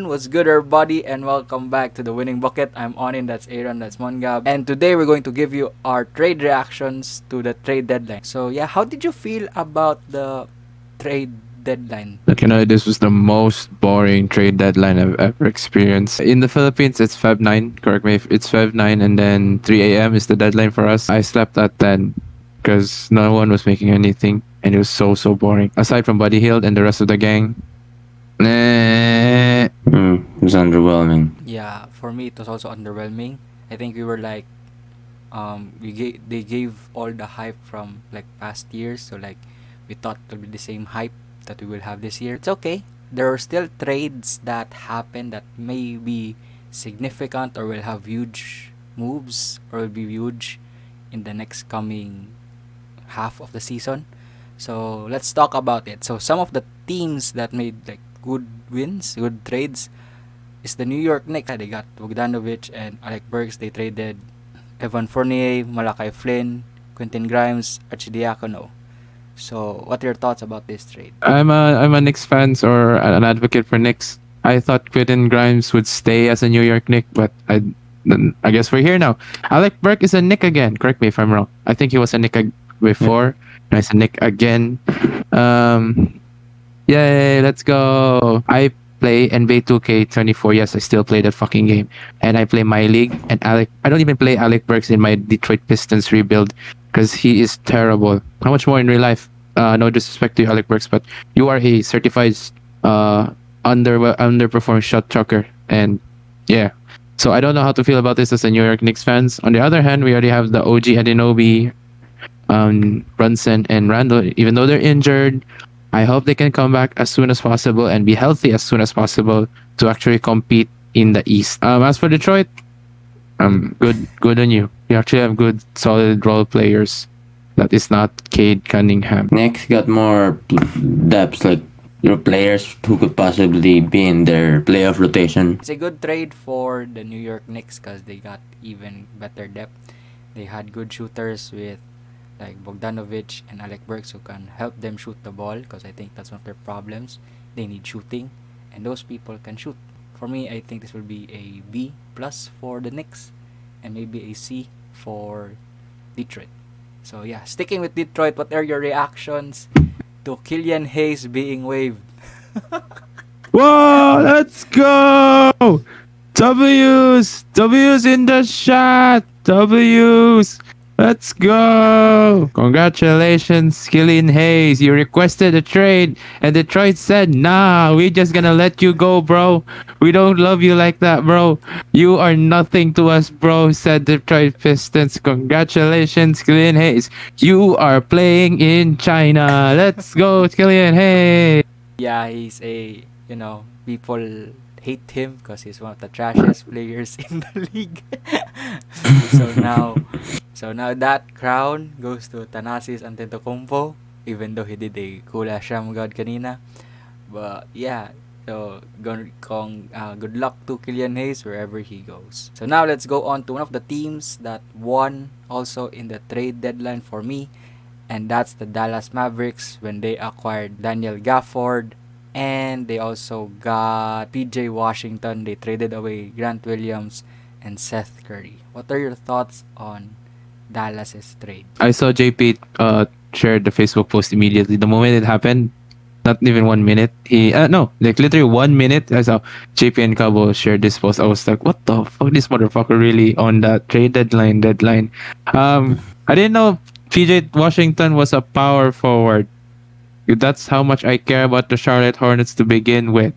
What's good, everybody, and welcome back to the Winning Bucket. I'm Onin, that's Aaron, that's Mongab, and today we're going to give you our trade reactions to the trade deadline. So, yeah, how did you feel about the trade deadline? This was the most boring trade deadline I've ever experienced. In the Philippines, it's Feb 9. Correct me if it's Feb 9, and then 3 a.m. is the deadline for us. I slept at 10 because no one was making anything, and it was so boring. Aside from Buddy Hield and the rest of the gang, It was underwhelming. Yeah, for me, it was also underwhelming. I think we were like, they gave all the hype from like past years, so like we thought it'll be the same hype that we will have this year. It's okay. There are still trades that happen that may be significant or will have huge moves or will be huge in the next coming half of the season. So let's talk about it. So some of the teams that made like good wins, good trades is the New York Knicks. They got Bogdanovic and Alec Burks. They traded Evan Fournier, Malachi Flynn, Quentin Grimes, Archidiakono. So, what are your thoughts about this trade? I'm a Knicks fan or an advocate for Knicks. I thought Quentin Grimes would stay as a New York Knick, but I guess we're here now. Alec Burke is a Knick again. Correct me if I'm wrong. I think he was a Knick before. Now he's a Knick again. Yay, let's go. I play NBA 2K24. Yes, I still play that fucking game. And I play my league. And I don't even play Alec Burks in my Detroit Pistons rebuild because he is terrible. How much more in real life? No disrespect to you, Alec Burks, but you are a certified underperformed shot chucker. And yeah. So I don't know how to feel about this as a New York Knicks fans. On the other hand, we already have the OG Anunoby, Brunson, and Randall. Even though they're injured, I hope they can come back as soon as possible and be healthy as soon as possible to actually compete in the East. As for Detroit, good on you. You actually have good, solid role players. That is not Cade Cunningham. Next got more depth, like your players who could possibly be in their playoff rotation. It's a good trade for the New York Knicks because they got even better depth. They had good shooters with like Bogdanovic and Alec Burks who can help them shoot the ball because I think that's one of their problems. They need shooting, and those people can shoot. For me, I think this will be a B plus for the Knicks and maybe a C for Detroit. So yeah, sticking with Detroit, what are your reactions to Killian Hayes being waived? Whoa, let's go! W's in the shot! W's! Let's go! Congratulations, Killian Hayes. You requested a trade, and Detroit said, nah, we're just gonna let you go, bro. We don't love you like that, bro. You are nothing to us, bro, said Detroit Pistons. Congratulations, Killian Hayes. You are playing in China. Let's go, Killian Hayes. Yeah, he's people hate him because he's one of the trashiest players in the league. so now, so now that crown goes to Thanasis Antetokounmpo, even though he did a Kula God kanina. But yeah, so good luck to Killian Hayes wherever he goes. So now let's go on to one of the teams that won also in the trade deadline for me, and that's the Dallas Mavericks when they acquired Daniel Gafford, and they also got PJ Washington. They traded away Grant Williams and Seth Curry. What are your thoughts on Dallas's trade? I saw JP shared the Facebook post immediately. The moment it happened, not even 1 minute. Like literally 1 minute. I saw JP and Cabo shared this post. I was like, what the fuck? This motherfucker really on that trade deadline. I didn't know PJ Washington was a power forward. That's how much I care about the Charlotte Hornets to begin with.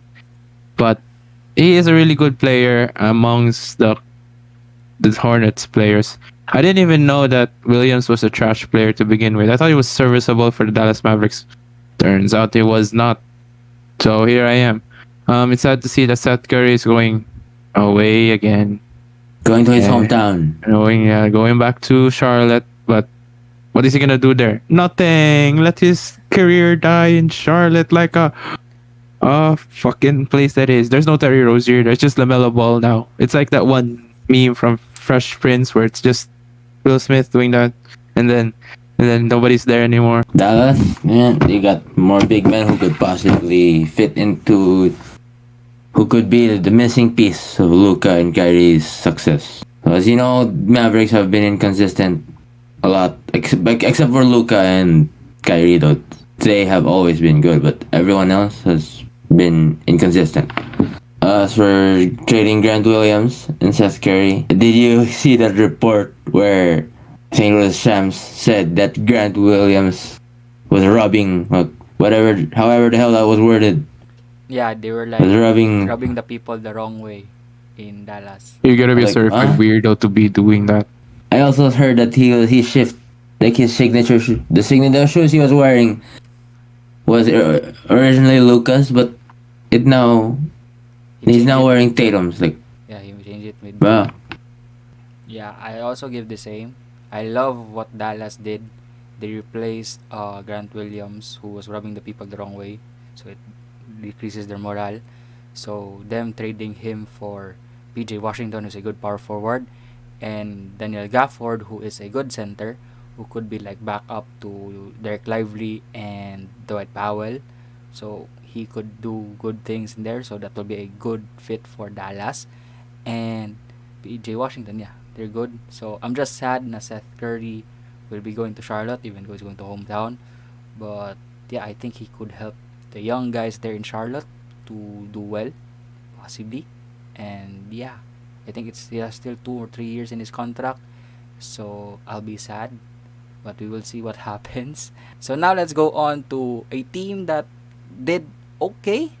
But he is a really good player amongst the Hornets players. I didn't even know that Williams was a trash player to begin with. I thought he was serviceable for the Dallas Mavericks. Turns out he was not. So here I am. It's sad to see that Seth Curry is going away again. Going to his hometown. Going back to Charlotte. But what is he gonna do there? Nothing. Let his career die in Charlotte like a fucking place that is. There's no Terry Rozier. There's just LaMelo Ball now. It's like that one meme from Fresh Prince where it's just Will Smith doing that, and then nobody's there anymore. Dallas, yeah, they got more big men who could possibly fit into who could be the missing piece of Luka and Kyrie's success. As you know, Mavericks have been inconsistent a lot, except for Luka and Kyrie. Though they have always been good, but everyone else has been inconsistent. As for trading Grant Williams and Seth Curry, did you see that report where St. Louis Shams said that Grant Williams was robbing, however the hell that was worded, Yeah, they were was like robbing. rubbing the people the wrong way in Dallas. You gotta be a Like, certified huh? weirdo to be doing that. I also heard that he shift like his signature the signature shoes he was wearing was originally Lucas, but it now He he's changed now it wearing midway. Tatum's. Like, Yeah, he changed it midway. wow. Yeah, I also give the same. I love what Dallas did. They replaced Grant Williams, who was rubbing the people the wrong way, so it decreases their morale. So them trading him for PJ Washington, who's a good power forward, and Daniel Gafford, who is a good center, who could be like backup to Derek Lively and Dwight Powell. So he could do good things in there. So that will be a good fit for Dallas. And PJ Washington, yeah, they're good. So I'm just sad na Seth Curry will be going to Charlotte, even though he's going to hometown. But yeah, I think he could help the young guys there in Charlotte to do well, possibly. And yeah, I think he has still 2 or 3 years in his contract. So I'll be sad, but we will see what happens. So now let's go on to a team that did okay,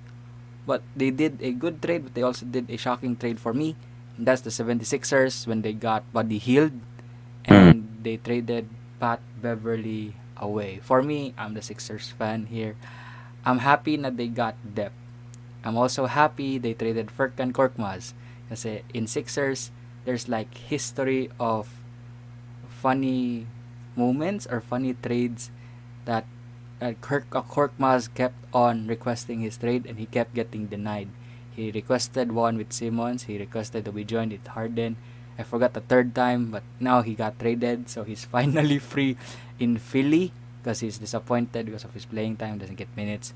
but they did a good trade, but they also did a shocking trade for me. And that's the 76ers when they got Buddy Hield and they traded Pat Beverly away. For me, I'm the Sixers fan here. I'm happy that they got depth. I'm also happy they traded Furkan Korkmaz. Kasi in Sixers, there's like history of funny moments or funny trades that Korkmaz kept on requesting his trade and he kept getting denied. He requested one with Simmons. He requested to be joined with Harden. I forgot the third time, but now he got traded, so he's finally free in Philly because he's disappointed because of his playing time, doesn't get minutes.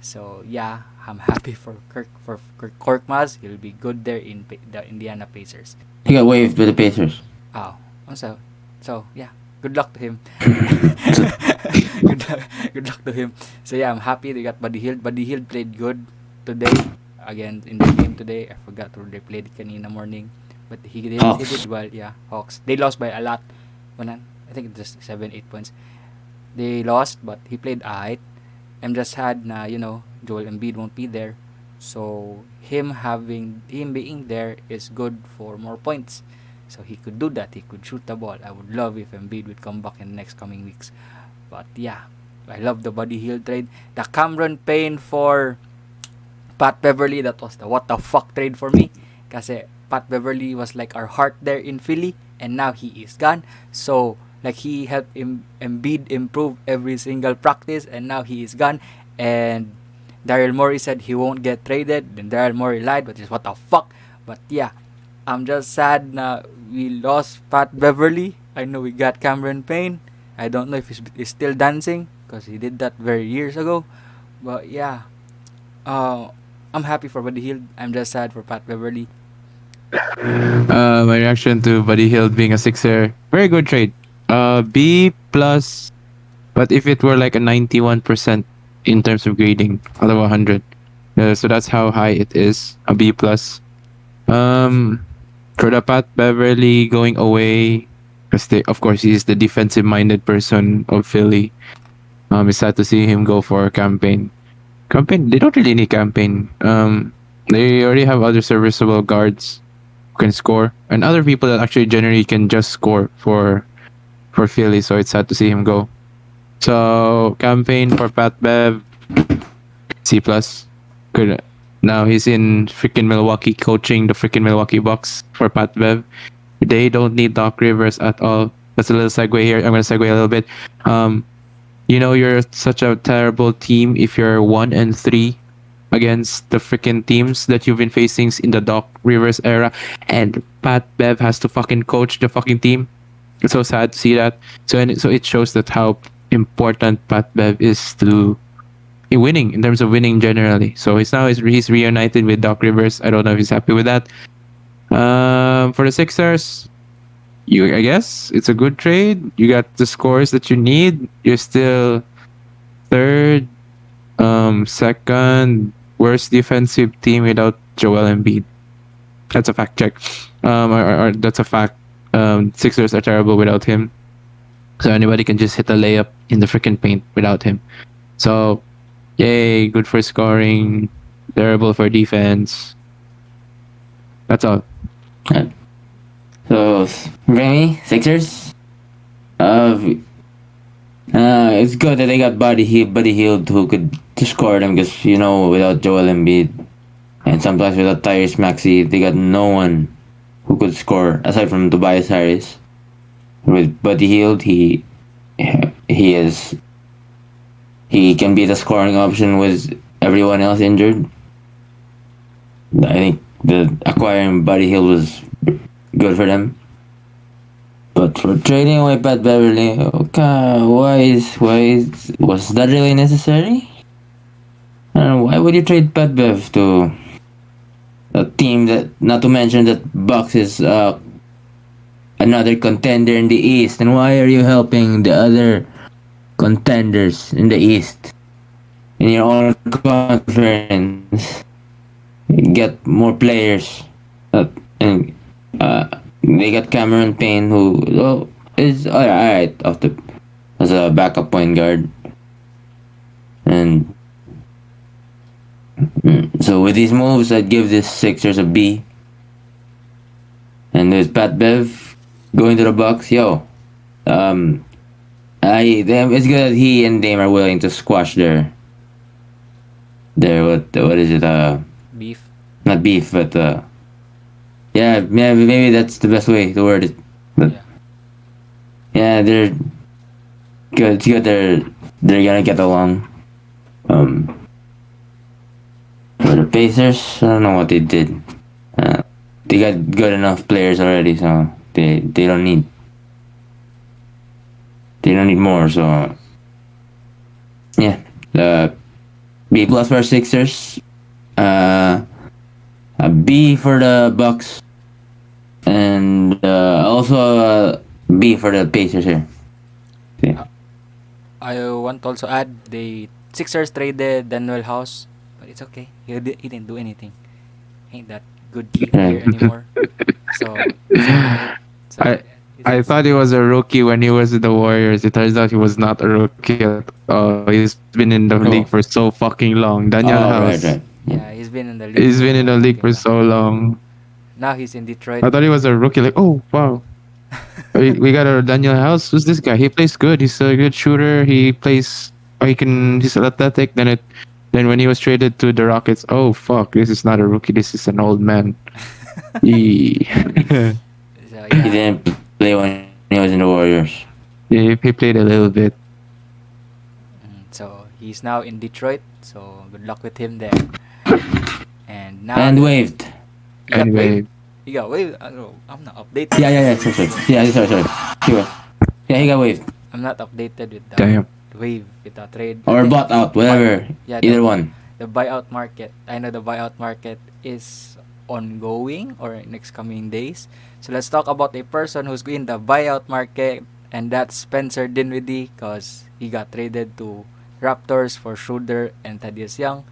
So yeah, I'm happy for Kirk Korkmaz. He'll be good there in the Indiana Pacers. He got waived by the Pacers. Oh, so yeah, good luck to him. good luck to him. So yeah, I'm happy they got Buddy Hield. Buddy Hield played good today. Again in the game today, I forgot who they played kanina morning, but he Hawks. did well. Yeah, Hawks. They lost by a lot. I think it's just 7-8 points. They lost, but he played alright. I'm just sad na Joel Embiid won't be there. So him being there is good for more points. So he could do that. He could shoot the ball. I would love if Embiid would come back in the next coming weeks. But yeah, I love the Buddy Hield trade. The Cameron Payne for Pat Beverly, that was the what the fuck trade for me. Kasi Pat Beverly was like our heart there in Philly, and now he is gone. So like he helped Embiid improve every single practice, and now he is gone. And Daryl Morey said he won't get traded. Then Daryl Morey lied, but is what the fuck. But yeah, I'm just sad na we lost Pat Beverly. I know we got Cameron Payne. I don't know if he's still dancing because he did that very years ago. But yeah, I'm happy for Buddy Hield. I'm just sad for Pat Beverly. My reaction to Buddy Hield being a Sixer, very good trade. B plus, but if it were like a 91% in terms of grading out of 100, so that's how high it is. A B plus. For the Pat Beverly going away, because of course he's the defensive-minded person of Philly. It's sad to see him go for a campaign. They don't really need campaign. They already have other serviceable guards who can score, and other people that actually generally can just score for Philly. So it's sad to see him go. So campaign for Pat Bev, C plus. Good. Now he's in freaking Milwaukee coaching the freaking Milwaukee Bucks for Pat Bev. They don't need Doc Rivers at all. That's a little segue here. I'm gonna segue a little bit. You're such a terrible team if you're 1-3 against the freaking teams that you've been facing in the Doc Rivers era, and Pat Bev has to fucking coach the fucking team. It's so sad to see that. So it shows that how important Pat Bev is to winning in terms of winning generally. So he's reunited with Doc Rivers. I don't know if he's happy with that. For the Sixers, I guess it's a good trade. You got the scores that you need. You're still third, second worst defensive team without Joel Embiid. That's a fact check. Or that's a fact. Sixers are terrible without him. So anybody can just hit a layup in the freaking paint without him. So, yay, good for scoring, terrible for defense. That's all. So, Remy, Sixers. It's good that they got Buddy Hield who could score them because without Joel Embiid and sometimes without Tyrese Maxey, they got no one who could score aside from Tobias Harris. With Buddy Hield, he can be the scoring option with everyone else injured. I think the acquiring Buddy Hield was good for them. But for trading away Pat Beverly, okay, was that really necessary? I don't know, why would you trade Pat Bev to a team that, not to mention that Bucks is another contender in the East, and why are you helping the other contenders in the East in your own conference? Get more players, and they got Cameron Payne, who is alright as a backup point guard, and so with these moves, I'd give this Sixers a B. And with Pat Bev going to the Bucks, it's good that he and Dame are willing to squash their what is it, Beef. not beef, but yeah, maybe that's the best way to word it. But yeah, they're good. It's good they're gonna get along. For the Pacers, I don't know what they did. They got good enough players already, so they don't need more. So yeah, the B plus for Sixers, a B for the Bucks, and also a B for the Pacers here. Yeah. I want to also add the Sixers traded Daniel House, but it's okay. He didn't do anything. Ain't that good player anymore. So it's alright. So, I thought he was a rookie when he was with the Warriors. It turns out he was not a rookie at all. He's been in the league for so fucking long. Daniel House. Right. yeah, he's been in the league. He's been in the league for so long. Now he's in Detroit. I thought he was a rookie. Like, oh wow, we got a Daniel House. Who's this guy? He plays good. He's a good shooter. He plays. He's athletic. Then when he was traded to the Rockets, oh fuck, this is not a rookie. This is an old man. He So He yeah, didn't play when he was in the Warriors. he played a little bit. so he's now in Detroit. So good luck with him there. And now And waived. he got Anyway, waived. He got waived. I don't know. I'm not updated. Yeah. Sorry. He got waived. I'm not updated with the damn. wave with the trade. Or bought out, whatever. Yeah, Either one. the buyout market. I know the buyout market is ongoing or next coming days. So let's talk about a person who's in the buyout market, and that's Spencer Dinwiddie, because he got traded to Raptors for Schroeder and Thaddeus Young,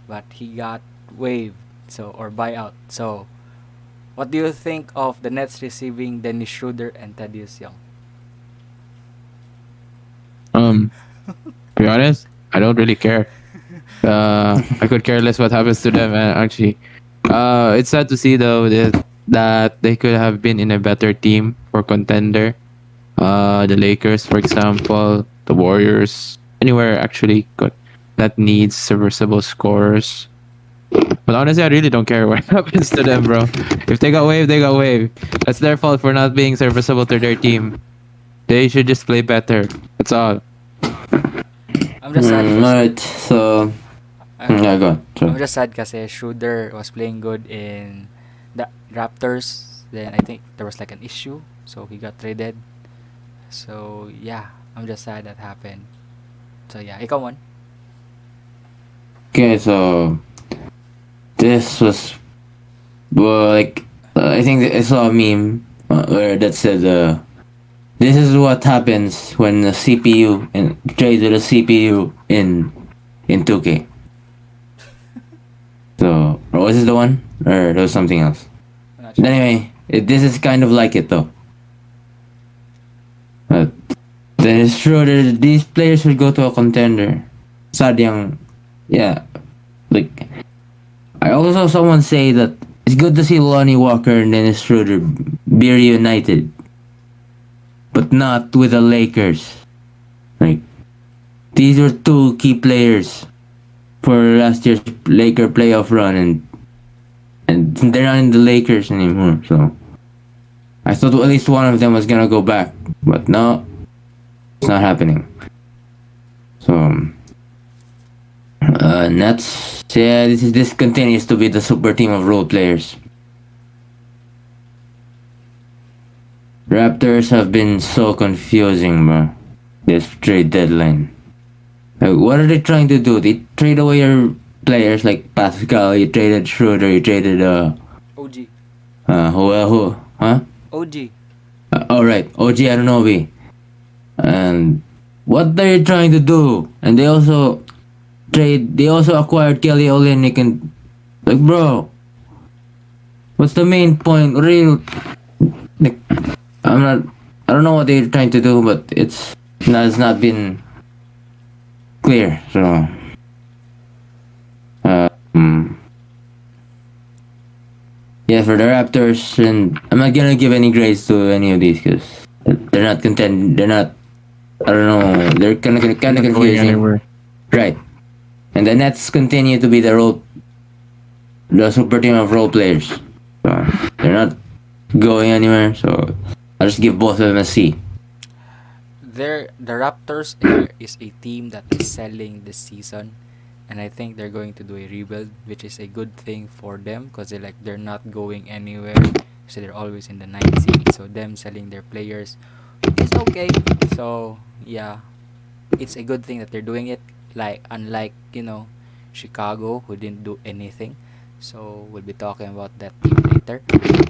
but he got waived, or buyout. So what do you think of the Nets receiving Dennis Schroeder and Thaddeus Young? To be honest, I don't really care. I could care less what happens to them. Actually, it's sad to see though that they could have been in a better team for contender. The Lakers, for example, the Warriors, anywhere actually that needs serviceable scorers. But honestly, I really don't care what happens to them, bro. If they got waived, they got waived. That's their fault for not being serviceable to their team. They should just play better. That's all. I'm just sad. Alright, so yeah, go on. I'm Sorry. just sad kasi Schroeder was playing good in the Raptors. Then I think there was like an issue, so he got traded. So yeah, I'm just sad that happened. So yeah, ikaw man. Okay, so this was like I think I saw a meme where that said this is what happens when the CPU and trade with a CPU in 2K. So or was this the one or there was something else? I'm not sure. Anyway, this is kind of like it though. But then it's true that these players should go to a contender. Sad yung, yeah, like I also saw someone say that it's good to see Lonnie Walker and Dennis Schroeder be reunited, but not with the Lakers. Like these were two key players for last year's Laker playoff run, and they're not in the Lakers anymore. So I thought at least one of them was gonna go back, but no, it's not happening. So Nets, yeah, this continues to be the super team of role players. Raptors have been so confusing, bro. This trade deadline. Like, what are they trying to do? They trade away your players like Pascal. You traded Schroeder. You traded OG. who? Huh? OG. Oh right, OG Anunoby. And what are you trying to do? And they also acquired Kelly Olynyk and like, bro, what's the main point? What are you like? I don't know what they're trying to do, but it's not been clear. So yeah, for the Raptors, and I'm not gonna give any grades to any of these because they're not content. They're not. I don't know. They're kind of Not going confusing, anywhere. right? And the Nets continue to be the super team of role players. So they're not going anywhere. So I'll just give both of them a C. The Raptors is a team that is selling this season, and I think they're going to do a rebuild, which is a good thing for them because they're not going anywhere. So they're always in the ninth seed. So them selling their players is okay. So yeah, it's a good thing that they're doing it. Like unlike Chicago who didn't do anything. So we'll be talking about that team later.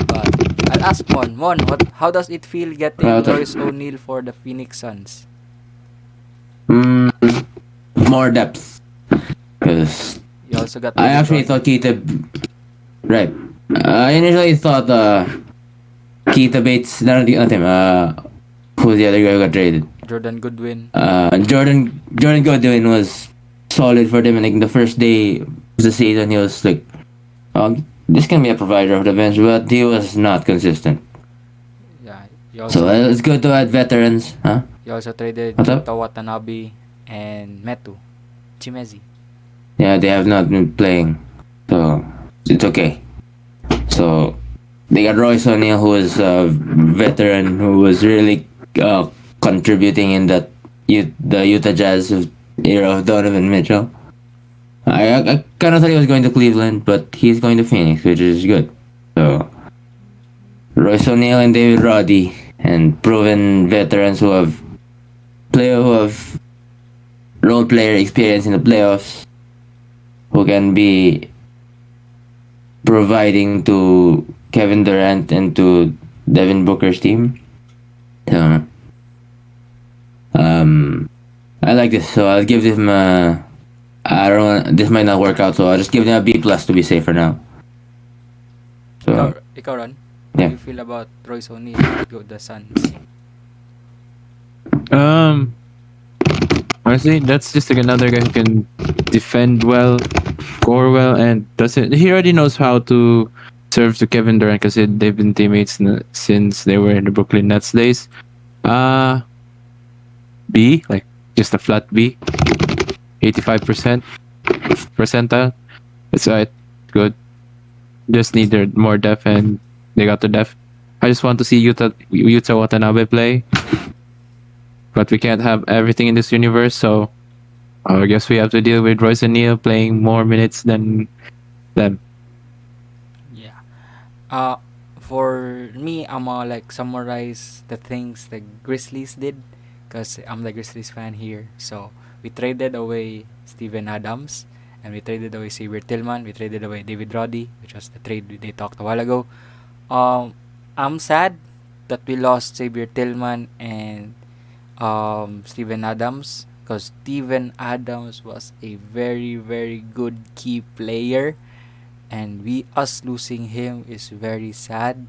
But I'll ask Mon. Mon, how does it feel getting Well, Royce O'Neal for the Phoenix Suns? Mm, more depth. Because You also got. I actually thought Keita. Right. I initially thought Keita Bates. Not him. Who's the other guy who got traded? Jordan Goodwin. Jordan Goodwin was solid for them. And like the first day of the season, he was like, this can be a provider of the bench, but he was not consistent. Yeah. So it's good to add veterans, huh? You also traded What's up? Yuta Watanabe and Metu Chimezi. Yeah, they have not been playing, so it's okay. So they got Royce O'Neal, who is a veteran, who was really contributing in the Utah Jazz era of Donovan Mitchell. I kind of thought he was going to Cleveland, but he's going to Phoenix, which is good. So Royce O'Neal and David Roddy, and proven veterans who have role player experience in the playoffs, who can be providing to Kevin Durant and to Devin Booker's team. So, I like this, so I'll give them I don't want, this might not work out, so I'll just give them a B plus to be safe for now. So Ikaw, Ron, yeah. how do you feel about Royce O'Neal to go the Suns? Honestly, that's just like another guy who can defend well, score well, and doesn't. He already knows how to serve to Kevin Durant because they've been teammates since they were in the Brooklyn Nets days. B, like just a flat B, 85% percentile. It's good. Just needed more depth, and they got the depth. I just want to see Yuta Watanabe play, but we can't have everything in this universe. So I guess we have to deal with Royce O'Neal playing more minutes than them. Yeah. For me, I'm gonna summarize the things the Grizzlies did, cause I'm the Grizzlies fan here. So we traded away Steven Adams, and we traded away Xavier Tillman. We traded away David Roddy, which was the trade they talked a while ago. I'm sad that we lost Xavier Tillman and Steven Adams, because Steven Adams was a very very good key player, and us losing him is very sad,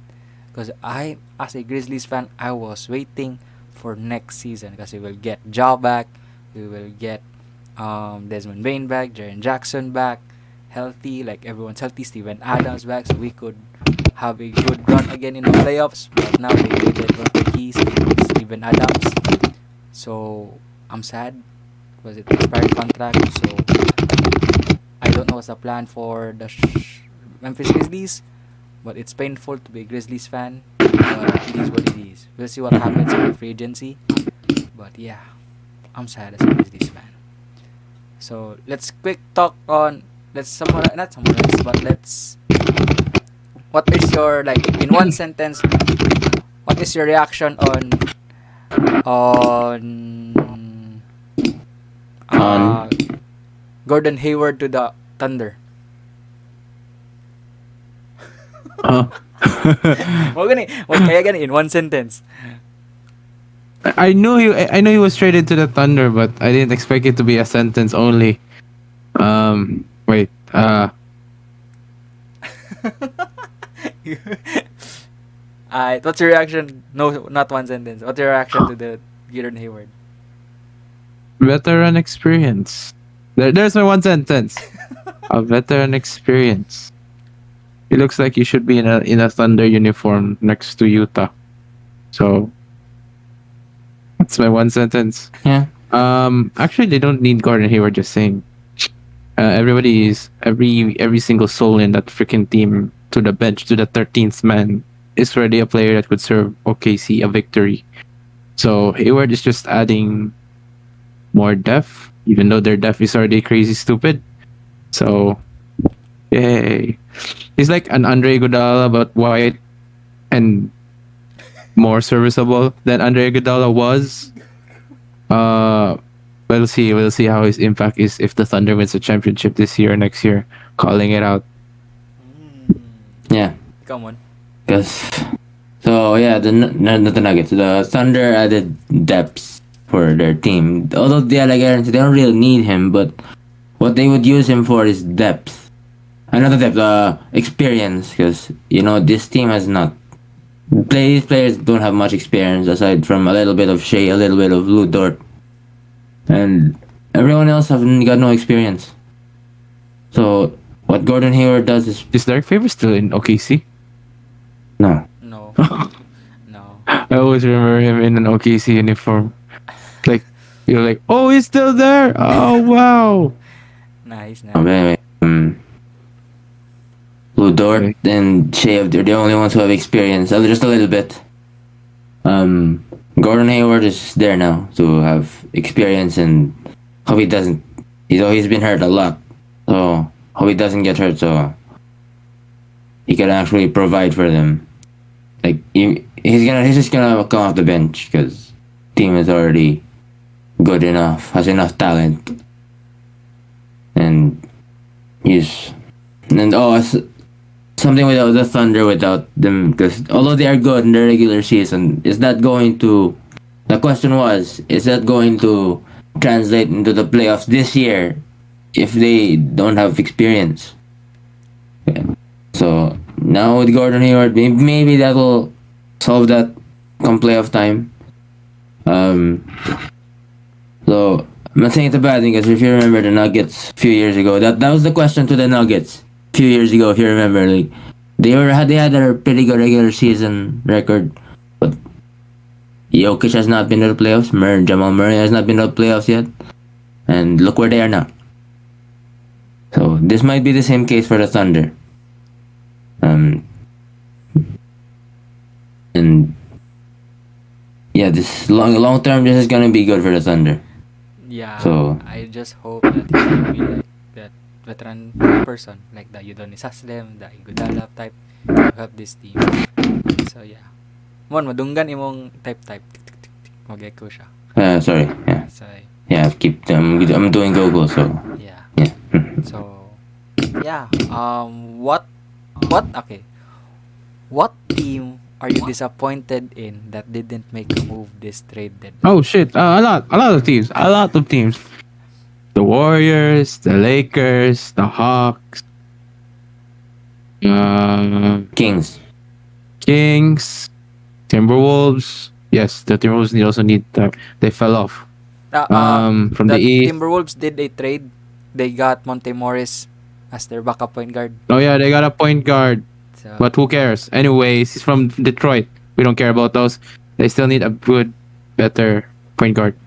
because I, as a Grizzlies fan, I was waiting for next season, because we will get Ja back, we will get Desmond Bain back, Jaren Jackson back, healthy, like everyone's healthy, Steven Adams back, so we could have a good run again in the playoffs. But now they traded one of the keys, Steven Adams. So I'm sad because it expired contract. So I don't know what's the plan for the Memphis Grizzlies, but it's painful to be a Grizzlies fan. But it is what it is. We'll see what happens in the free agency. But yeah, I'm sad as a Grizzlies fan. So let's quick talk on. Let's summarize, not summarize, but let's. What is your, like, in one sentence? What is your reaction on Gordon Hayward to the Thunder? Kaya gani in one sentence. I know he was traded to the Thunder, but I didn't expect it to be a sentence only. Wait. What's your reaction? No, not one sentence. What's your reaction to the Gordon Hayward? Veteran experience. There's my one sentence. A veteran experience. He looks like he should be in a Thunder uniform next to Utah. So that's my one sentence. Yeah. Actually, they don't need Gordon Hayward. Just saying. Every single soul in that freaking team, to the bench, to the 13th man, is already a player that could serve OKC a victory. So Hayward is just adding more depth, even though their depth is already crazy stupid. So, yay. He's like an Andre Iguodala, but white and more serviceable than Andre Iguodala was. We'll see how his impact is if the Thunder wins the championship this year or next year. Calling it out. Yeah. Come on. So yeah, the Nuggets, the Thunder added depth for their team. Although they don't really need him, but what they would use him for is depth. Another depth, experience, because this team has not. These players don't have much experience aside from a little bit of Shea, a little bit of Lou Dort, and everyone else have got no experience. So what Gordon Hayward does Is Derek Favors still in OKC? no. No. No. I always remember him in an OKC uniform. Like, you're like, oh, he's still there. Oh, wow. Nice. Okay, Lou Dort and Shea, they're the only ones who have experience, just a little bit. Gordon Hayward is there now to have experience, and hope he doesn't. He's been hurt a lot, so hope he doesn't get hurt, so he can actually provide for them. Like he's just gonna come off the bench because team is already good enough, has enough talent, and something without the Thunder, without them, because although they are good in the regular season, is that going to? The question was, is that going to translate into the playoffs this year if they don't have experience? Yeah. So now with Gordon Hayward, maybe that will solve that come playoff time. So I'm not saying it's a bad thing, because if you remember the Nuggets a few years ago, that was the question to the Nuggets a few years ago. If you remember, like they had a pretty good regular season record, but Jokic has not been to the playoffs. Jamal Murray has not been to the playoffs yet, and look where they are now. So this might be the same case for the Thunder. And yeah, this long term, this is gonna be good for the Thunder. Yeah. So I just hope that he will be like that veteran person, like the Udonis Haslem, the Iguodala type, to help this team. So yeah. Madunggan imong type. Mag-echo siya. sorry. Yeah. So Yeah. I'm doing Google. So yeah. yeah. So yeah, what okay, what team are you disappointed in that didn't make a move this trade deadline? Oh shit! A lot of teams. The Warriors, the Lakers, the Hawks, Kings. Kings, Timberwolves. Yes, the Timberwolves need also need. They fell off. From the The East. Timberwolves did a trade. They got Monte Morris as their backup point guard. Oh yeah, they got a point guard, So but who cares? Anyways, he's from Detroit. We don't care about those. They still need a good, better point guard.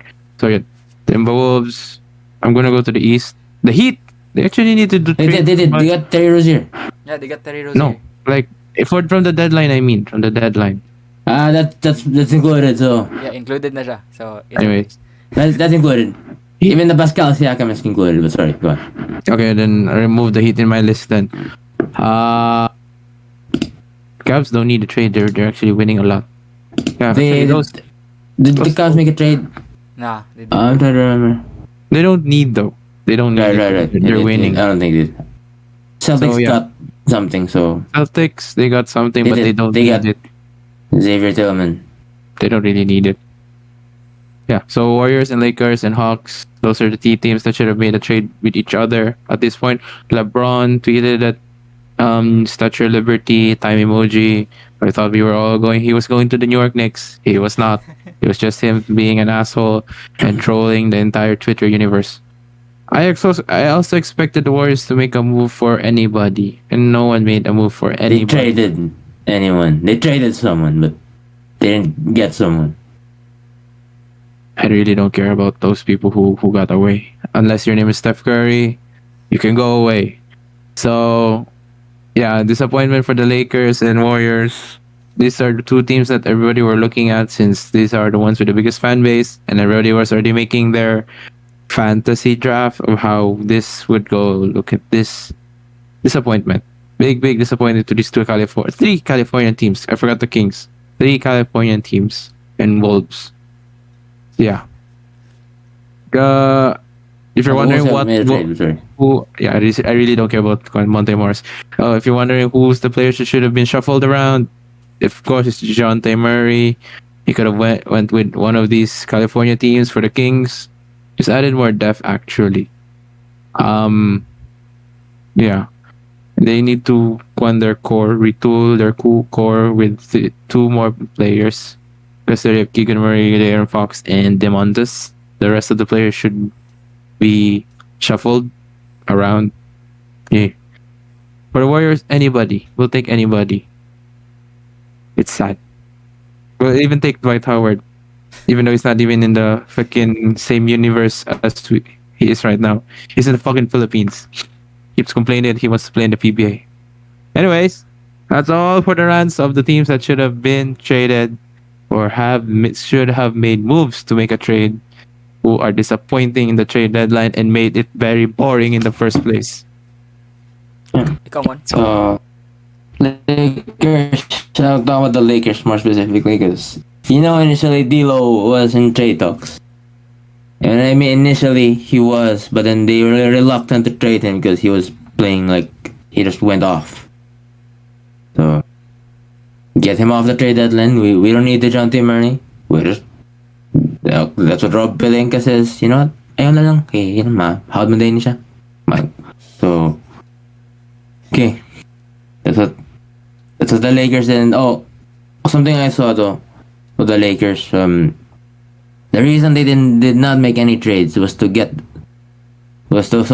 So yeah, Timberwolves. I'm gonna go to the East. The Heat. They actually need to do. They did. trade, but They got Terry Rozier. yeah, they got Terry Rozier. no, like from the deadline. I mean, from the deadline. That's included. So Yeah, included na siya. So Anyways. that's included. Even the Pascal Siakam is included. But sorry, go on. Okay, then I remove the Heat in my list. Then, Cavs don't need to trade. They're actually winning a lot. Yeah, They actually, those did the Cavs make a trade? nah, they did. I'm trying to remember. they don't need though. They don't need. Right. They're winning. I don't think they did. Celtics So, yeah. got something. So Celtics, they got something, They but did. they don't They need got- it. Xavier Tillman. They don't really need it. Yeah. So Warriors and Lakers and Hawks, those are the key teams that should have made a trade with each other at this point. LeBron tweeted that Statue of Liberty, time emoji. I thought we were all going he was going to the New York Knicks. He was not. It was just him being an asshole and trolling the entire Twitter universe. I also expected the Warriors to make a move for anybody, and no one made a move for They anybody. traded anyone. They traded someone, but they didn't get someone. I really don't care about those people who got away. Unless your name is Steph Curry, you can go away. So, yeah, disappointment for the Lakers and Warriors. These are the two teams that everybody were looking at since these are the ones with the biggest fan base, and everybody was already making their fantasy draft of how this would go. Look at this disappointment. Big disappointment to these three Californian teams. I forgot the Kings. Three Californian teams and Wolves. Yeah. If you're wondering Wolves have made a trade, sorry. I really don't care about Monte Morris. If you're wondering who's the players that should have been shuffled around, of course it's Dejounte Murray. He could have went with one of these California teams for the Kings. Just added more depth actually. Yeah. They need to retool their core with two more players. Because they have Keegan Murray, De'Aaron Fox, and Demontis. The rest of the players should be shuffled around. Yeah. For the Warriors, anybody. We'll take anybody. It's sad. We'll even take Dwight Howard. Even though he's not even in the fucking same universe as he is right now. He's in the fucking Philippines. Keeps complaining that he wants to play in the PBA. Anyways, that's all for the rants of the teams that should have been traded or should have made moves to make a trade, who are disappointing in the trade deadline and made it very boring in the first place. Ikaw man. Lakers. I'll talk about the Lakers more specifically because initially D'Lo was in trade talks. And I mean, initially he was, but then they were reluctant to trade him because he was playing like he just went off. So get him off the trade deadline. We don't need Dejounte Murray. We just that's what Rob Pelinka says. You know what? Ayun na lang. Okay, yun how'd mo din siya? So okay, that's what the Lakers did. Oh, something I saw though with the Lakers. The reason they did not make any trades was so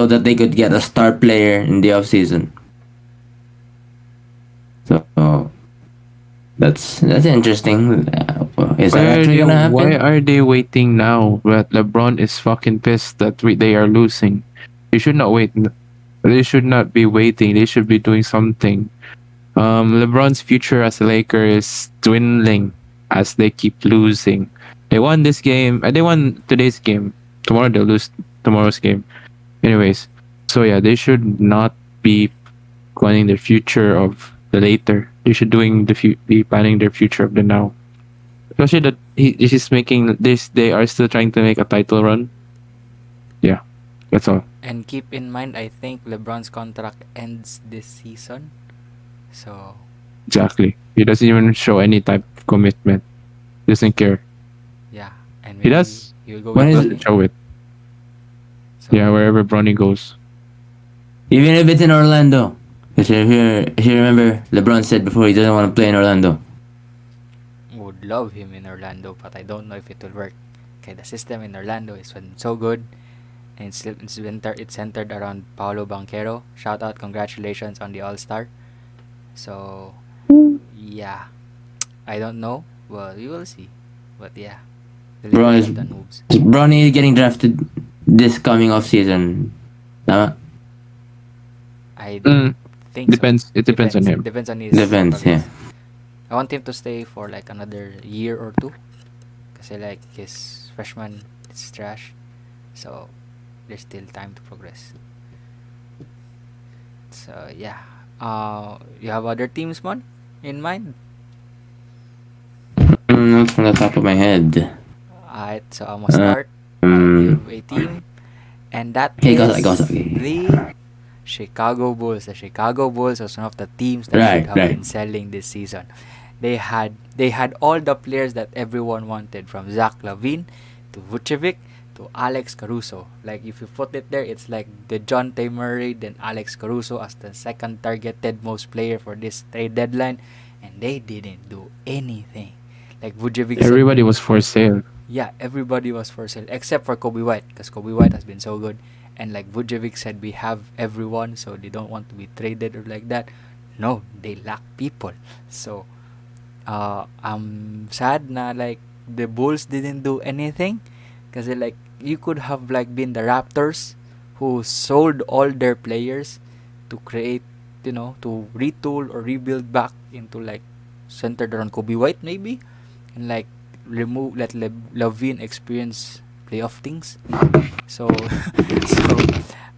that they could get a star player in the offseason. So that's interesting. Is that actually gonna happen? Why are they waiting now? But LeBron is fucking pissed that they are losing. They should not wait. They should not be waiting. They should be doing something. LeBron's future as a Laker is dwindling as they keep losing. They won this game. They won today's game. Tomorrow they'll lose tomorrow's game. Anyways, so yeah, they should not be planning their future of the later. They should be planning their future of the now. Especially that he's making this. They are still trying to make a title run. Yeah. That's all. And keep in mind, I think LeBron's contract ends this season. So Exactly. He doesn't even show any type of commitment. He doesn't care. yeah, and He maybe does. he will go When with is Doesn't Bronny. show it. So Yeah, wherever Bronny goes. Even if it's in Orlando. Because if you remember, LeBron said before he doesn't want to play in Orlando. would love him in Orlando, but I don't know if it will work. Okay, the system in Orlando is so good, and it's centered around Paolo Banquero. Shout out, congratulations on the All Star. So yeah, I don't know. Well, we will see. But yeah, the Bro Lakers is have done moves. Bronny is getting drafted this coming off season. I Mm, think so. depends. It depends on him. Depends on his Depends, yeah. progress. I want him to stay for like another year or two. Kasi like his freshman is trash. So there's still time to progress. So yeah. You have other teams, man, in mind? Not from the top of my head. Alright, so I'm gonna start. I'll give a team, and that Okay, is go, okay. the Chicago Bulls. The Chicago Bulls was one of the teams that Right, should have right. been selling this season. They had all the players that everyone wanted, from Zach LaVine to Vucevic to Alex Caruso. Like if you put it there, it's like the Dejounte Murray, then Alex Caruso as the second targeted most player for this trade deadline, and they didn't do anything. Like Vucevic said, Everybody was for sale. yeah, everybody was for sale except for Kobe White, because Kobe White has been so good. And like Vucevic said, we have everyone, so they don't want to be traded or like that. No, they lack people. So I'm sad na like the Bulls didn't do anything, because like you could have like been the Raptors, who sold all their players to create, to retool or rebuild back into like centered around Kobe White maybe, and like let Lavine experience playoff things. So so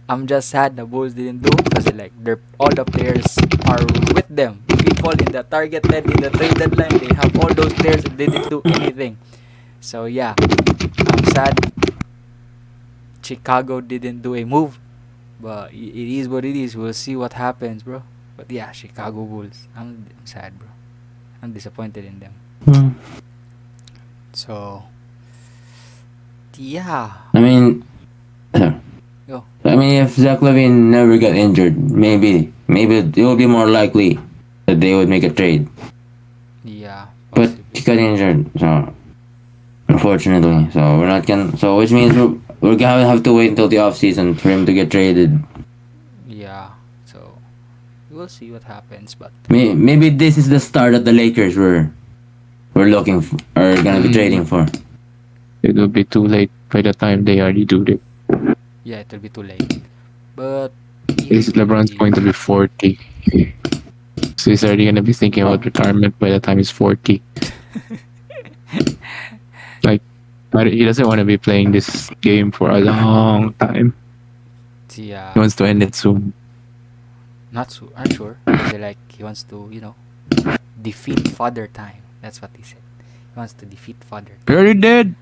I'm just sad the Bulls didn't do, because like all the players are with them. People in the targeted in the trade deadline, they have all those players and they didn't do anything. So yeah, I'm sad Chicago didn't do a move, but it is what it is. We'll see what happens, bro. But yeah, Chicago Bulls. I'm sad, bro. I'm disappointed in them. So yeah, I mean, Go. if Zach LaVine never got injured, maybe it will be more likely that they would make a trade. yeah, But possibly. he got injured, so unfortunately, so we're not gonna. So which means we're gonna have to wait until the off season for him to get traded. Yeah, so we'll see what happens. But Maybe this is the start that the Lakers we're looking for, are gonna be trading for. It will be too late by the time they already do it. yeah, it will be too late. But Is LeBron's going to be 40. So he's already going to be thinking about retirement by the time he's 40. But he doesn't want to be playing this game for a long time. yeah, He wants to end it soon. not sure. Because like he wants to, defeat Father Time. That's what he said. He wants to defeat Father Time. He already did.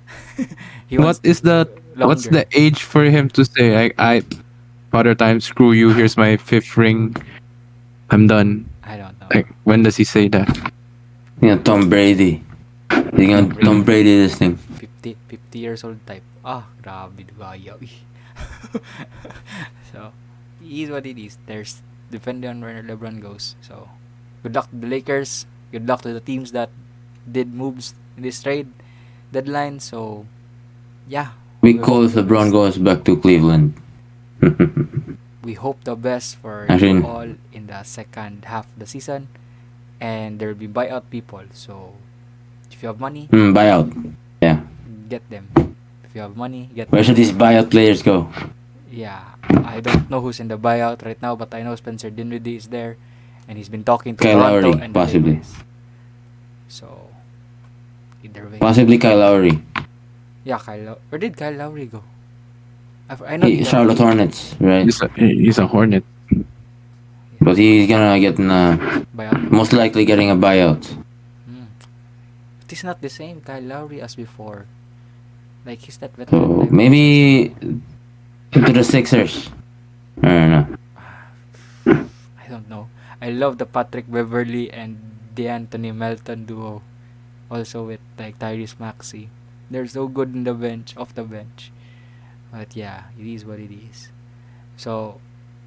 He What's wants the longer. age for him to say, I Father Time, screw you, here's my 5th ring. I'm done. I don't know. Like, when does he say that? Tom Brady. He's gonna Tom Brady this thing. 50 years old type. Grabe gaya. So, it is what it is. There's depending on where LeBron goes. So, good luck to the Lakers. Good luck to the teams that did moves in this trade deadline. So, yeah. We hope call if the LeBron best. goes back to Cleveland. We hope the best for Actually- you all in the second half of the season. And there will be buyout people. So, if you have money, Buyout. Yeah. get them. If you have money, get Where them. should these buyout players go? Yeah, I don't know who's in the buyout right now, but I know Spencer Dinwiddie is there, and he's been talking to Kyle Toronto Lowry, and the possibly. Lakers. So, either way. Possibly Kyle Lowry. Yeah, where did Kyle Lowry go? I know he got Charlotte traded. Hornets, right? He's a Hornet. But he's gonna get Buyout. most likely getting a buyout. It is not the same Kyle Lowry as before. Like he's that So veteran type. maybe into the Sixers. I don't know. I don't know. I love the Patrick Beverly and DeAnthony Melton duo. Also with like Tyrese Maxey. They're so good in the bench, off the bench. But yeah, it is what it is. So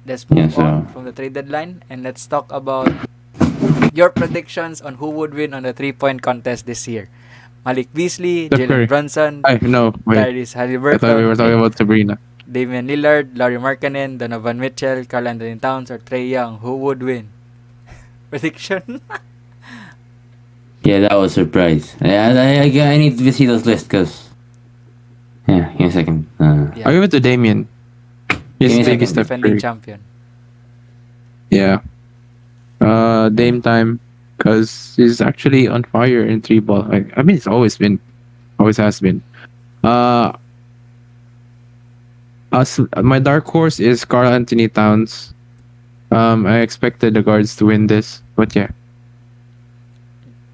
let's Yeah, move on so from the trade deadline and let's talk about your predictions on who would win on the 3-point contest this year. Malik Beasley, Steph Curry. Jalen Brunson, I no wait. Tyrese I thought we were Halliburton, talking about Sabrina. Damian Lillard, Laurie Markkanen, Donovan Mitchell, Karl Anthony Towns, or Trey Young. Who would win? Prediction? yeah, that was a surprise. I need to see those lists because yeah, give me a second. Yeah. I'll give it to Damien. He's Give me a the biggest second. Steph Defending Curry. champion. Yeah. Dame time, because he's actually on fire in three ball. Like, I mean, it's always has been. Uh, my dark horse is Karl Anthony Towns. I expected the guards to win this, but yeah,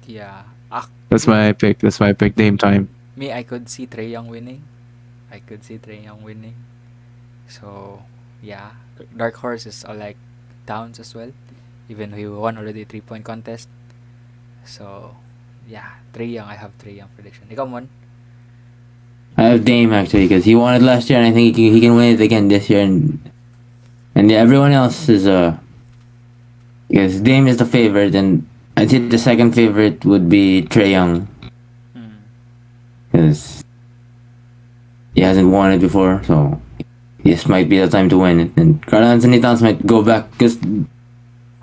Yeah. that's my pick. That's my pick. Dame time. Me, I could see Trey Young winning. So, yeah. Dark Horse is like Towns as well. Even though he won already 3-point contest. So, yeah. Trey Young. I have Trey Young prediction. Ikaw, Mon? I have Dame actually because he won it last year, and I think he can win it again this year. And yeah, everyone else is because Dame is the favorite, and I'd say the second favorite would be Trey Young because he hasn't won it before, so this might be the time to win it. And Karl Anthony Towns might go back because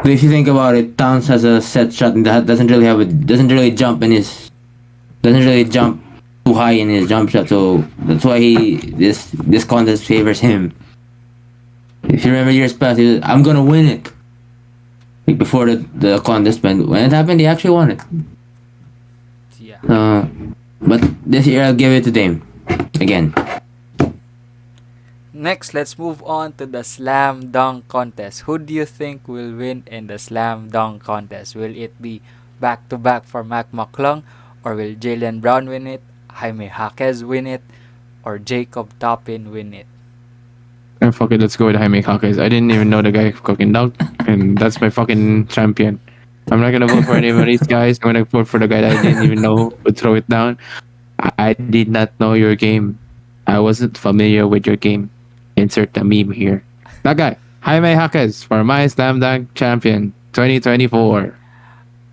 if you think about it, Towns has a set shot and that doesn't really jump too high in his jump shot, so that's why this contest favors him. If you remember years past, he was, I'm gonna win it. Like before the contest, when it happened, he actually won it. Yeah. But this year I'll give it to Dame again. Next, let's move on to the slam dunk contest. Who do you think will win in the slam dunk contest? Will it be back to back for Mac McClung, or will Jaylen Brown win it, Jaime Jaquez win it, or Jacob Toppin win it? And fuck it, let's go with Jaime Jaquez. I didn't even know the guy fucking dunked, and that's my fucking champion. I'm not gonna vote for any of these guys. I'm gonna vote for the guy that I didn't even know would throw it down. I did not know your game. I wasn't familiar with your game. Insert the meme here. That guy, Jaime Jaquez, for my slam dunk champion 2024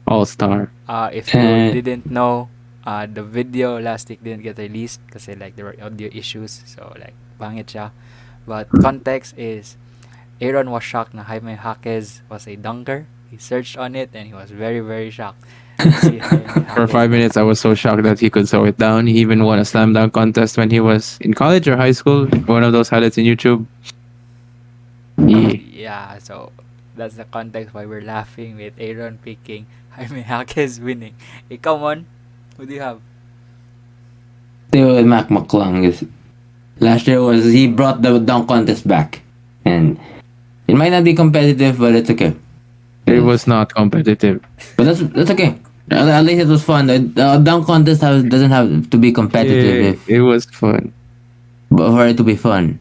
All Star. If you didn't know, the video last week didn't get released kasi like there were audio issues, so like pangit siya. But context is Aaron was shocked na Jaime Jaquez was a dunker. He searched on it and he was very, very shocked. to see Jaime For Jaquez 5 minutes, I was so shocked that he could throw it down. He even won a slam dunk contest when he was in college or high school. One of those highlights in YouTube. Yeah, so that's the context why we're laughing with Aaron picking Jaime Jaquez winning. Ikaw, Mon, who do you have? Still with Mac McClung. Last year he brought the dunk contest back, and it might not be competitive, but it's okay. It was not competitive. But that's okay. At least it was fun. The dunk contest doesn't have to be competitive It was fun. but for it to be fun.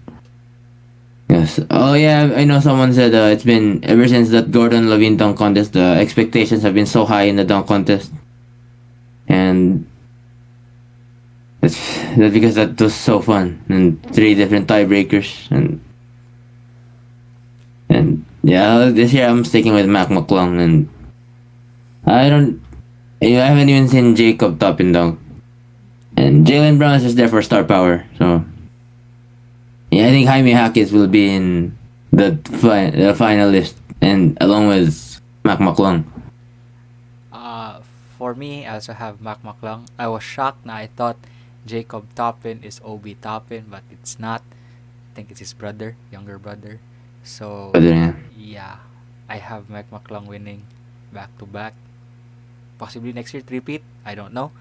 Yes. Oh yeah, I know someone said it's been ever since that Gordon Levine dunk contest. The expectations have been so high in the dunk contest, and that's because that was so fun and 3 different tiebreakers and yeah, this year I'm sticking with Mac McClung, and I haven't even seen Jacob Toppin dunk, and Jaylen Brown is just there for star power. So yeah, I think Jaime Jaquez will be in the finalist, and along with Mac McClung. For me, I also have Mac McClung. I was shocked na I thought Jacob Toppin is Obi Toppin, but it's not. I think it's his brother, younger brother. So But yeah. yeah, I have Mac McClung winning back to back. Possibly next year repeat. I don't know.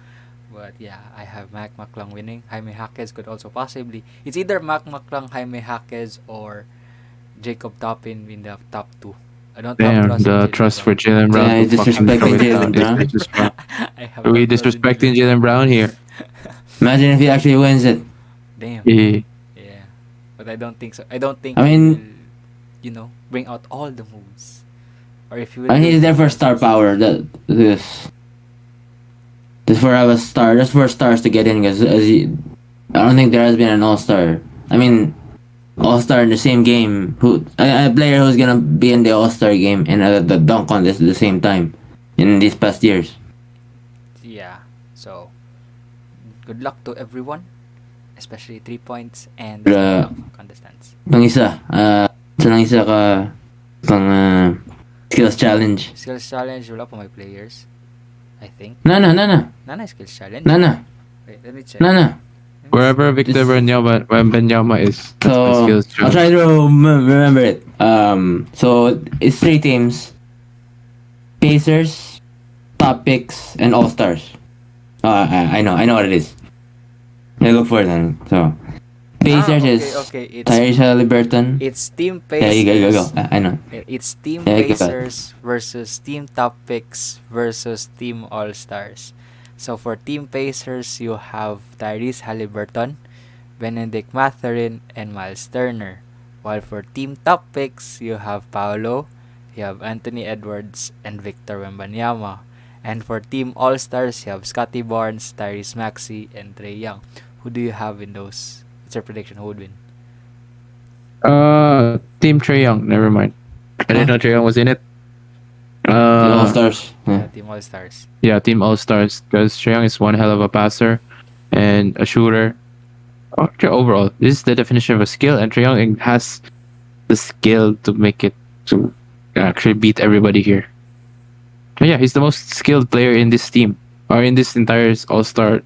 But yeah, I have Mac McClung winning. Jaime Jaquez could also possibly. It's either Mac McClung, Jaime Jaquez, or Jacob Toppin in the top 2. I don't Damn, have the in trust Jaylen for Jalen Brown. Yeah, to fucking disrespecting throw it Jaylen down. Brown. Disrespect. I have Are we no trust in disrespecting Jaylen. Jalen Brown here? Imagine if he actually wins it. Damn. Yeah. Yeah. but I don't think so. I don't think I he mean- will, bring out all the moves. Or if he will And do he's there for star defenses. power. This for have a star. Just for stars to get in, because I don't think there has been an all star. I mean, all star in the same game. A player who's gonna be in the all star game and the dunk contest at the same time in these past years. Yeah. So, good luck to everyone, especially 3 points and Bruh. contestants. Sa isa ka skills challenge. Skills challenge, wala pa my players. I think. Nana. Nana skills challenge. Wait, let me check. Wherever Victor This- Wembanyama is, that's my So skills I'll try to remember it. So it's 3 teams: Pacers, Top Picks, and All Stars. I know what it is. I look for it then. So Pacers is okay. Tyrese Halliburton. It's Team Yeah, Pacers. you go. I know. It's Team Yeah, you go. Pacers versus Team Top Picks versus Team All Stars. So for Team Pacers, you have Tyrese Halliburton, Benedict Mathurin, and Miles Turner. While for Team Top Picks, you have Paolo, you have Anthony Edwards, and Victor Wembanyama. And for Team All Stars, you have Scotty Barnes, Tyrese Maxey, and Trae Young. Who do you have in those? What's your prediction? Who would win? Team Trae Young. Never mind. I didn't know Trae Young was in it. All Stars. Yeah. Team All Stars. Yeah, Team All Stars, because Trae Young is one hell of a passer and a shooter. Overall, this is the definition of a skill, and Trae Young has the skill to make it to actually beat everybody here. But yeah, he's the most skilled player in this team or in this entire All Star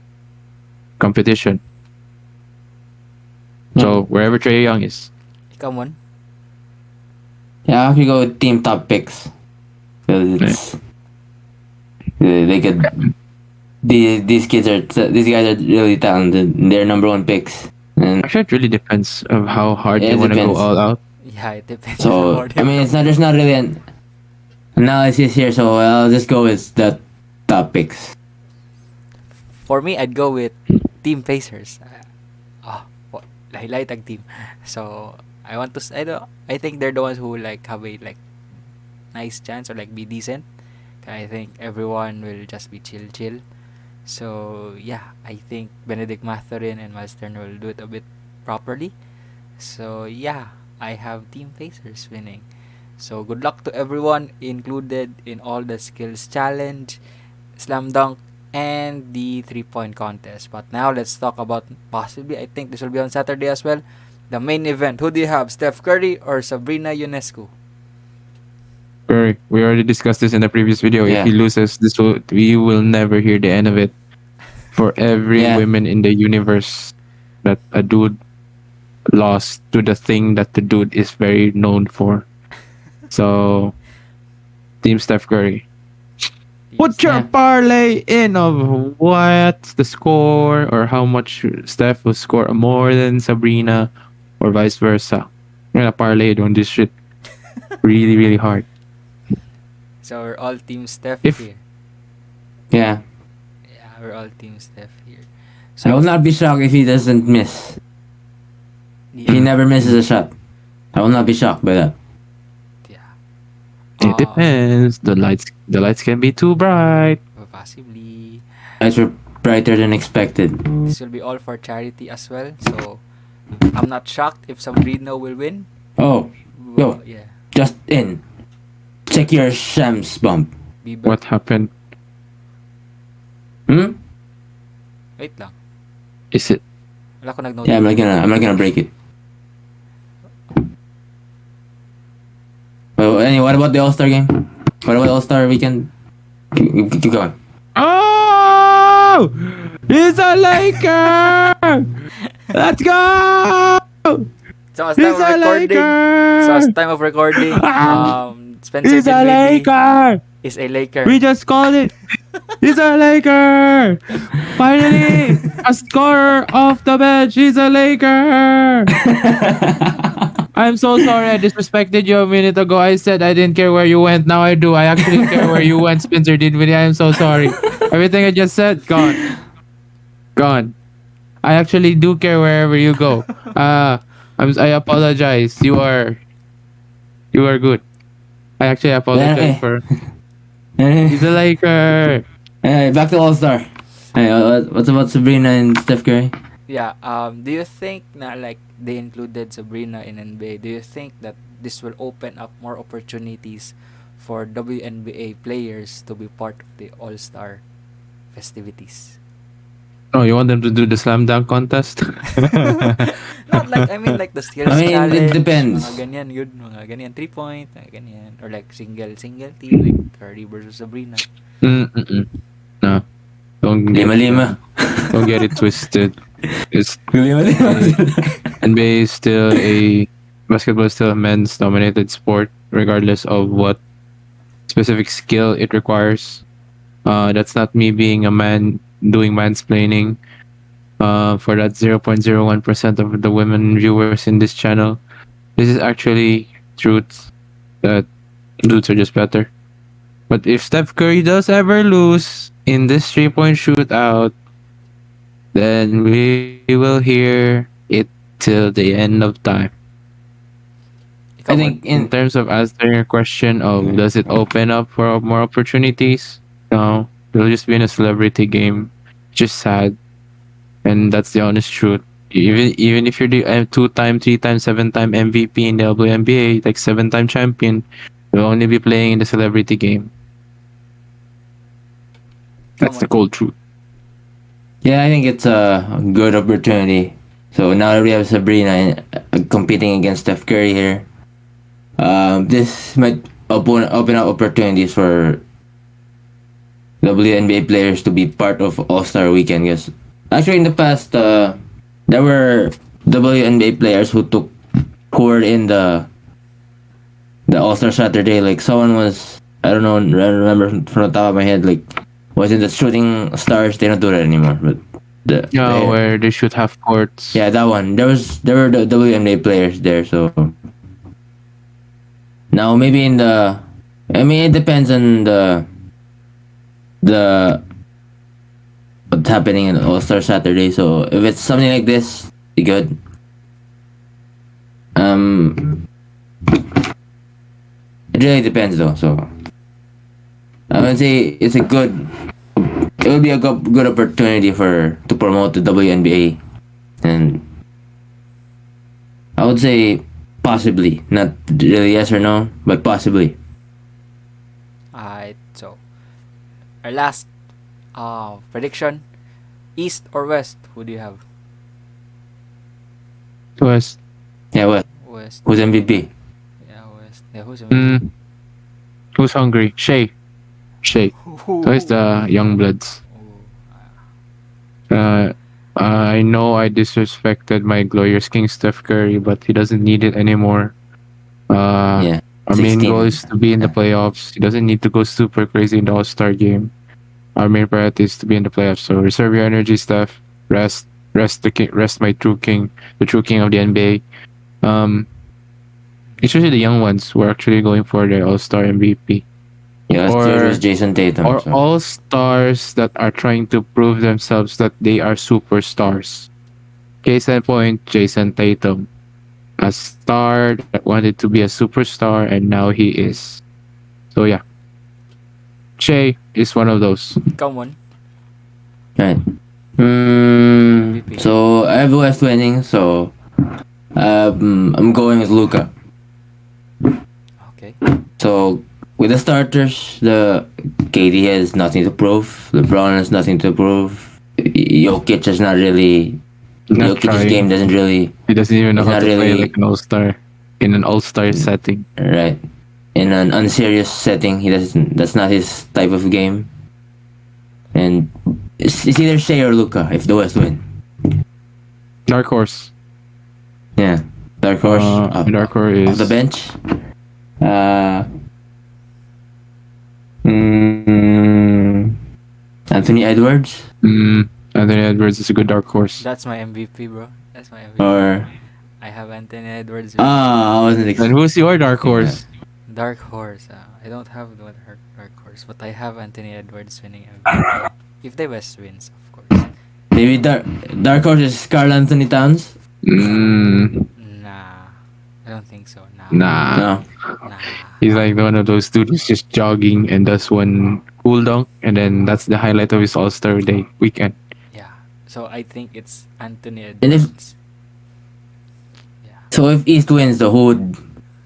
competition. So wherever Trae Young is, Come on. Yeah, I'll actually go with Team Top Picks. 'Cause it's they could. These guys are really talented. They're number 1 picks, and actually it really depends of how hard Yeah, you it want to go depends. all out. Yeah, it depends. on so what I mean, there's not really an analysis here. So I'll just go with the top picks. For me, I'd go with Team Pacers. Lahi-lahi tag team. So I want to. I think they're the ones who have a nice chance or be decent. I think everyone will just be chill. So yeah, I think Benedict Mathurin and Miles Turner will do it a bit properly. So yeah, I have Team Pacers winning. So good luck to everyone included in all the skills challenge, slam dunk, and the 3-point contest. But now let's talk about possibly, I think this will be on Saturday as well, the main event. Who do you have, Steph Curry or Sabrina Ionescu? Curry. We already discussed this in the previous video. Yeah. If he loses, we will never hear the end of it. For every Yeah. woman in the universe that a dude lost to the thing that the dude is very known for. So, Team Steph Curry. Put your Yeah. parlay in of what's the score or how much Steph will score more than Sabrina or vice versa. I'm gonna parlay it on this shit really, really hard. So we're all Team Steph If- here. Yeah, Yeah, we're all Team Steph here. I will not be shocked if he doesn't miss. If he yeah, never misses a shot, I will not be shocked by that. It depends. The lights can be too bright. Possibly. Lights were brighter than expected. This will be all for charity as well. So I'm not shocked if Sabrina will win. Oh, Yo. Yeah. just in. Check your Shams bump. Bieber. What happened? Wait lang. Is it? Wala ko nag-note. Yeah, I'm not gonna break it. Well, anyway, what about the All Star game? What about All Star weekend? Keep going. Oh! He's a Laker! Let's go! So as time He's of a recording, Laker! Spencer He's a Dinwiddie Laker! is a Laker. We just called it. He's a Laker! Finally, a scorer off the bench. He's a Laker! I'm so sorry I disrespected you a minute ago. I said I didn't care where you went. Now I do. I actually care where you went, Spencer Dinwiddie. I am so sorry. Everything I just said, gone. Gone. I actually do care wherever you go. I apologize. You are good. I actually apologize Anyway, for. He's a anyway, Laker. back to All Star. Hey, what's about Sabrina and Steph Curry? Yeah. Do you think na like they included Sabrina in NBA? Do you think that this will open up more opportunities for WNBA players to be part of the All Star festivities? Oh, you want them to do the slam dunk contest? Not like, I mean, like the I skills mean, it challenge, depends. mga ganyan, yun, mga ganyan, 3 point, mga ganyan, or like single team, like Curry versus Sabrina. Mm-mm. No, Lima lima. don't get it twisted. It's Lima lima. NBA is still a basketball is still a men's dominated sport, regardless of what specific skill it requires. That's not me being a man doing mansplaining. For that 0.01% of the women viewers in this channel, this is actually truth that dudes are just better. But if Steph Curry does ever lose in this 3 point shootout, then we will hear it till the end of time. Ikaw, I Mon. think In in terms of answering your question of does it open up for more opportunities? No, it'll just be in a celebrity game. Just sad, and that's the honest truth. Even if you're the 2 time, 3 time, 7 time MVP in the WNBA, like 7 time champion, you'll only be playing in the celebrity game. Ikaw, That's the Mon. cold truth. yeah, I think it's a good opportunity. So now that we have Sabrina competing against Steph Curry here, this might open up opportunities for WNBA players to be part of All Star Weekend. Yes, actually, in the past, there were WNBA players who were in the All Star Saturday. Like someone was, I don't know, I don't remember from the top of my head. Like was in the Shooting Stars. They don't do that anymore. But Yeah, the where they should have courts. yeah, that one. There were the WNBA players there. So now maybe in the, I mean, it depends on the what's happening in All Star Saturday. So if it's something like this, be good. It really depends though. So I would say it's a good. It would be a good opportunity to promote the WNBA, and I would say possibly, not really yes or no, but possibly. Alright, so our last prediction, East or West? Who do you have? West. Yeah, well, West. who's MVP? Yeah, West. Yeah, who's Mm, who's hungry? Shay. Shay. So it's the young bloods. Uh, I know I disrespected my glorious King Steph Curry, but he doesn't need it anymore. Yeah, Our main 16. goal is to be in the playoffs. He doesn't need to go super crazy in the All Star game. Our main priority is to be in the playoffs. So reserve your energy, Steph. Rest the king. Rest my true king, the true king of the NBA. It's usually the young ones who are actually going for the All Star MVP. Yeah, last year Or- was Jason Tatum. Or So. all stars that are trying to prove themselves that they are superstars. Case in point, Jason Tatum. A star that wanted to be a superstar and now he is. So yeah. Shea is one of those. Ikaw, Mon. Right. MVP. So I have West winning. So I'm going with Luca. Okay. So with the starters, the KD has nothing to prove. LeBron has nothing to prove. Jokic is not really. Not Jokic's trying. game doesn't really He doesn't even know He's how not to play really- like an all-star in an all-star setting. right in an unserious setting. He doesn't. That's not his type of game. And it's either Shea or Luca if the West win. Dark horse. Yeah, dark horse. Dark horse Off is the bench. Mm, Anthony Edwards Anthony Edwards is a good dark horse. That's my MVP, bro. That's my MVP. or I have Anthony Edwards. I wasn't. And who's your dark horse? Dark horse. I don't have the dark horse, but I have Anthony Edwards winning MVP. If the West wins, of course. Maybe dark horse is Carl Anthony Towns. Mm, Nah. think so. Nah. Nah. No. Nah. He's like one of those dudes who's just jogging and does one cool dunk, and then that's the highlight of his All Star Day weekend. Yeah. So I think it's Anthony And if Edwards. Yeah. so, if East wins, who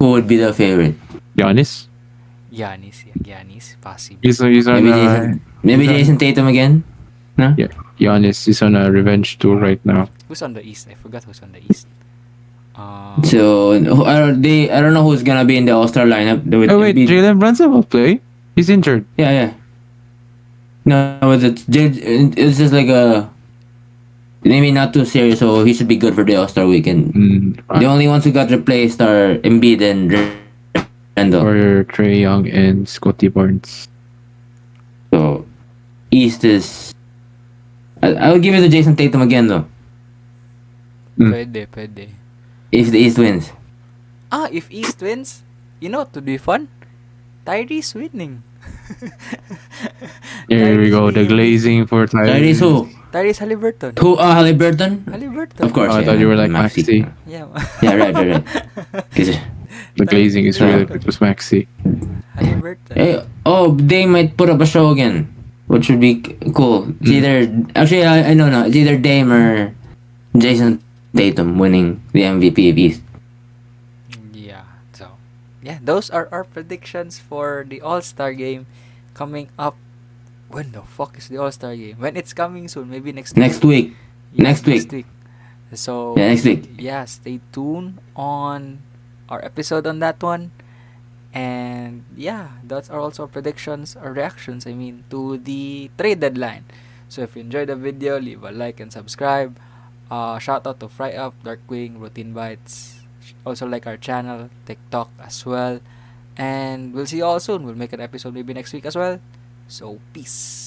would be the favorite? Giannis. Giannis. Yeah. Giannis. Possible. He's on Maybe Jason. Maybe he's on- Jason Tatum again. No. yeah. Giannis is on a revenge tour right now. Who's on the East? I forgot who's on the East. So I don't know who's gonna be in the All Star lineup. Oh wait, Jalen Brunson will play. He's injured. Yeah. No, but it's just like a maybe not too serious, so he should be good for the All Star weekend. The only ones who got replaced are Embiid and Randall. Or Trey Young and Scotty Barnes. So East is. I would give it to Jason Tatum again though. Pwede. If the East wins. If East wins, you know what would be fun? Tyrese winning. Here we go. The winning. glazing for Tyrese who? Tyrese Halliburton. Who? Halliburton. Halliburton. Of course. Oh, I yeah, thought you were like Maxi. Yeah. Yeah, right. 'Cause- The glazing is really it was Maxi. Halliburton. Hey, they might put up a show again, which would be cool. It's either actually I know no, it's either Dame or Jason Tatum winning the MVP of East. Yeah. So, yeah, those are our predictions for the All-Star game coming up. When the fuck is the All-Star game? When it's coming soon, maybe next week. Next week. Yeah, next week. So, Yeah, next week. yeah, stay tuned on our episode on that one. And yeah, that's are also predictions or reactions, to the trade deadline. So if you enjoyed the video, leave a like and subscribe. Shout out to Fry Up, Darkwing, Routine Bites. Also like our channel, TikTok as well. And we'll see you all soon. We'll make an episode maybe next week as well. So peace.